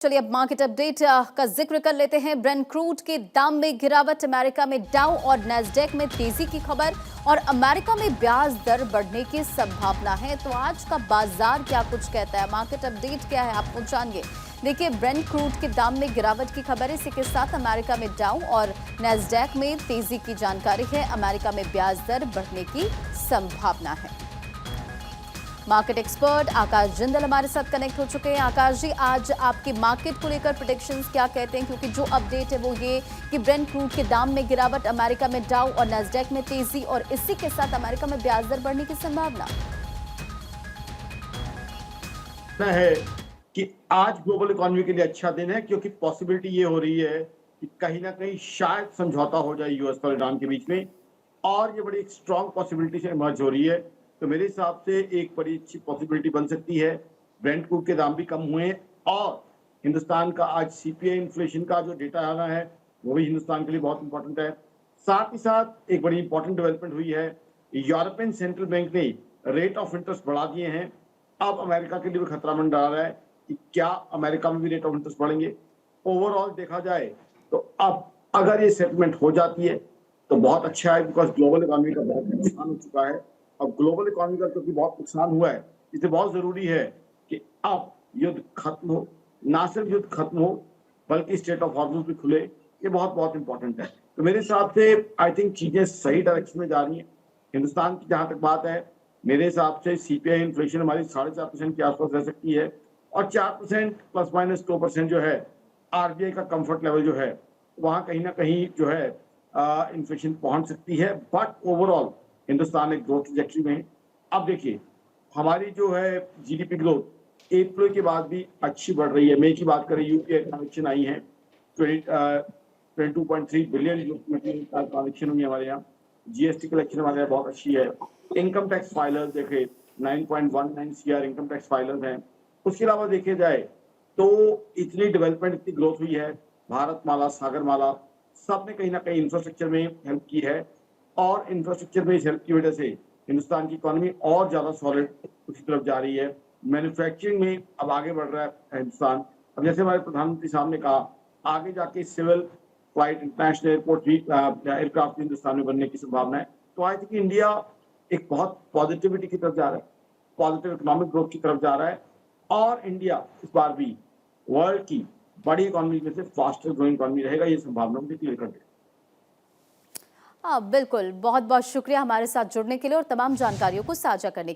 चलिए अब market update का जिक्र कर लेते हैं। ब्रेंट क्रूड के दाम में गिरावट, अमेरिका में डाउ और नैस्डैक में तेजी की खबर और अमेरिका में ब्याज दर बढ़ने की संभावना है। तो आज का बाजार क्या कुछ कहता है, मार्केट अपडेट क्या है, आपको जानिए। देखिए, ब्रेंट क्रूड के दाम में गिरावट की खबर है, इसी के साथ अमेरिका में डाउ और नैस्डैक में तेजी की जानकारी है। अमेरिका में ब्याज दर बढ़ने की संभावना है। मार्केट एक्सपर्ट आकाश जिंदल हमारे साथ कनेक्ट हो चुके हैं। आकाश जी, आज आपके मार्केट को लेकर प्रेडिक्शंस क्या कहते हैं, क्योंकि जो अपडेट है वो ये कि ब्रेंट क्रूड के दाम में गिरावट, अमेरिका में डाउ और नैस्डैक में तेजी और इसी के साथ अमेरिका में ब्याज दर बढ़ने की संभावना है कि आज ग्लोबल इकोनॉमी के लिए अच्छा दिन है, क्योंकि पॉसिबिलिटी ये हो रही है कि कहीं ना कहीं शायद समझौता हो जाए यूएस और ईरान के बीच में, और ये बड़ी एक स्ट्रॉन्ग पॉसिबिलिटी से इमर्ज हो रही है। तो मेरे हिसाब से एक बड़ी अच्छी पॉसिबिलिटी बन सकती है। ब्रेंट क्रूड के दाम भी कम हुए हैं और हिंदुस्तान का आज सीपीआई इन्फ्लेशन का जो डेटा आना है वो भी हिंदुस्तान के लिए बहुत इंपॉर्टेंट है। साथ ही साथ एक बड़ी इंपॉर्टेंट डेवलपमेंट हुई है, यूरोपियन सेंट्रल बैंक ने रेट ऑफ इंटरेस्ट बढ़ा दिए हैं। अब अमेरिका के लिए भी खतरा मंडरा रहा है कि क्या अमेरिका में भी रेट ऑफ इंटरेस्ट बढ़ेंगे। ओवरऑल देखा जाए तो अब अगर ये सेटलमेंट हो जाती है तो बहुत अच्छा है, बिकॉज ग्लोबल इकोनॉमी का बहुत नुकसान हो चुका है। अब ग्लोबल इकोनॉमी का क्योंकि बहुत नुकसान हुआ है, इसलिए बहुत जरूरी है कि अब युद्ध खत्म हो, ना सिर्फ युद्ध खत्म हो बल्कि स्टेट ऑफ हॉर्मुज भी खुले। ये बहुत बहुत इंपॉर्टेंट है। तो मेरे हिसाब से आई थिंक चीजें सही डायरेक्शन में जा रही हैं। हिंदुस्तान की जहां तक बात है, मेरे हिसाब से सीपीआई इन्फ्लेशन हमारी 4.5% के आसपास रह सकती है और 4% प्लस माइनस 2% जो है आरबीआई का कंफर्ट लेवल जो है वहां कहीं ना कहीं जो है इन्फ्लेशन पहुंच सकती है। बट ओवरऑल हिंदुस्तान एक ग्रोथ ट्रैजेक्टरी में है। अब देखिए, हमारी जो है जीडीपी ग्रोथ अप्रैल के बाद भी अच्छी बढ़ रही है। मई की बात करें, यूपीआई ट्रांजेक्शन आई है 22.3 बिलियन ट्रांजेक्शन हुई हमारे यहाँ। जीएसटी कलेक्शन हमारे यहाँ बहुत अच्छी है। इनकम टैक्स फाइलर्स देखे 9.19 सीआर इनकम टैक्स फाइलर्स हैं। उसके अलावा देखे जाए तो इतनी डेवलपमेंट, इतनी ग्रोथ हुई है, भारत माला, सागर माला, सब ने कहीं ना कहीं इंफ्रास्ट्रक्चर में हेल्प की है और इंफ्रास्ट्रक्चर में इस हेल्प की वजह से हिंदुस्तान की इकोनॉमी और ज्यादा सॉलिड उसी तरफ जा रही है। मैन्युफैक्चरिंग में अब आगे बढ़ रहा है हिंदुस्तान। अब जैसे हमारे प्रधानमंत्री साहब ने कहा, आगे जाके सिविल फ्लाइट, इंटरनेशनल एयरपोर्ट भी एयरक्राफ्ट हिंदुस्तान में बनने की संभावना है। तो आई थिंक इंडिया एक बहुत पॉजिटिविटी की तरफ जा रहा है, पॉजिटिव इकोनॉमिक ग्रोथ की तरफ जा रहा है और इंडिया इस बार भी वर्ल्ड की बड़ी इकोनॉमी में से फास्टर ग्रोइंग इकोनॉमी रहेगा। ये संभावना मुझे क्लियर कर दे। हाँ बिल्कुल, बहुत बहुत शुक्रिया हमारे साथ जुड़ने के लिए और तमाम जानकारियों को साझा करने के लिए।